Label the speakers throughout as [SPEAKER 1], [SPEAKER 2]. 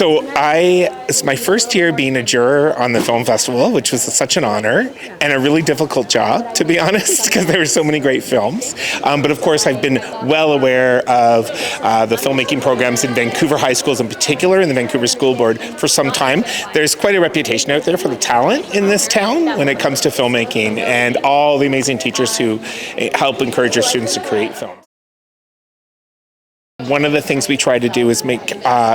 [SPEAKER 1] It's my first year being a juror on the film festival, which was such an honor and a really difficult job, to be honest, because there were so many great films. But of course, I've been well aware of the filmmaking programs in Vancouver high schools in particular, and the Vancouver School Board for some time. There's quite a reputation out there for the talent in this town when it comes to filmmaking, and all the amazing teachers who help encourage our students to create films. One of the things we try to do is make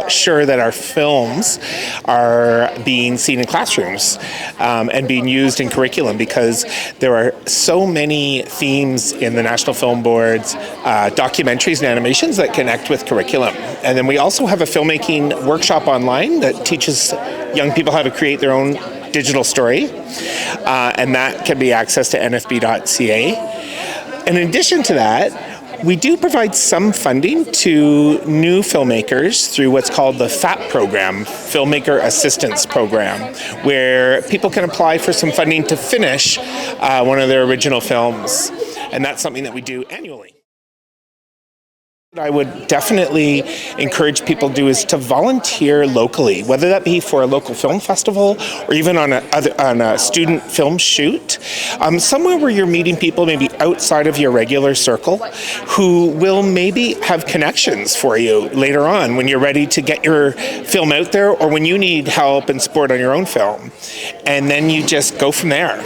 [SPEAKER 1] sure that our films are being seen in classrooms and being used in curriculum, because there are so many themes in the National Film Board's documentaries and animations that connect with curriculum. And then we also have a filmmaking workshop online that teaches young people how to create their own digital story, and that can be accessed to nfb.ca. And in addition to that, we do provide some funding to new filmmakers through what's called the FAP program, Filmmaker Assistance Program, where people can apply for some funding to finish one of their original films. And that's something that we do annually. What I would definitely encourage people to do is to volunteer locally, whether that be for a local film festival or even on a student film shoot, somewhere where you're meeting people maybe outside of your regular circle who will maybe have connections for you later on when you're ready to get your film out there, or when you need help and support on your own film. And then you just go from there.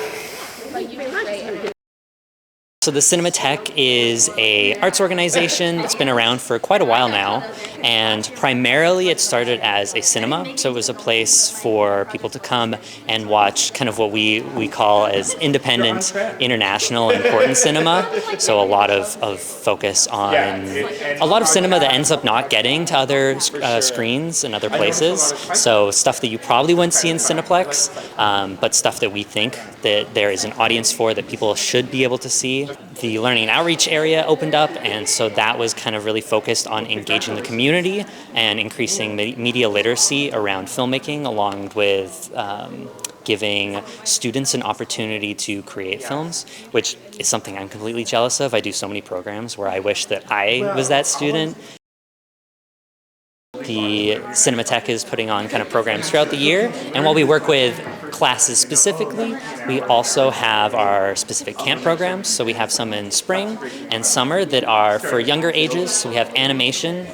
[SPEAKER 2] So the Cinematheque is an arts organization that's been around for quite a while now, and primarily it started as a cinema. So it was a place for people to come and watch kind of what we call as independent, international, important cinema. So a lot of focus on a lot of cinema that ends up not getting to other screens and other places. So stuff that you probably wouldn't see in Cineplex, but stuff that we think that there is an audience for, that people should be able to see. The learning and outreach area opened up, and so that was kind of really focused on engaging the community and increasing media literacy around filmmaking, along with giving students an opportunity to create films, which is something I'm completely jealous of. I do so many programs where I wish that I was that student. The Cinematheque is putting on kind of programs throughout the year, and while we work with classes specifically, we also have our specific camp programs. So we have some in spring and summer that are for younger ages. So we have animation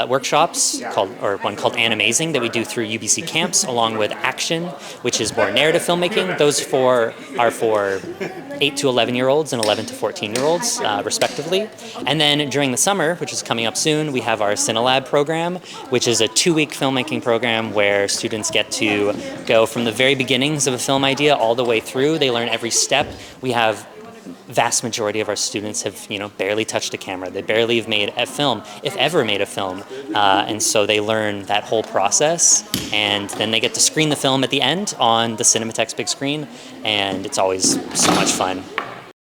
[SPEAKER 2] workshops, one called Animazing, that we do through UBC camps, along with Action, which is more narrative filmmaking. Those are for 8 to 11-year-olds and 11 to 14-year-olds, respectively. And then during the summer, which is coming up soon, we have our CineLab program, which is a 2-week filmmaking program where students get to go from the very beginnings of a film idea all the way through. They learn every step. We have vast majority of our students have, barely touched a camera. They barely have made a film, if ever made a film. And so they learn that whole process, and then they get to screen the film at the end on the Cinematheque's big screen, and it's always so much fun.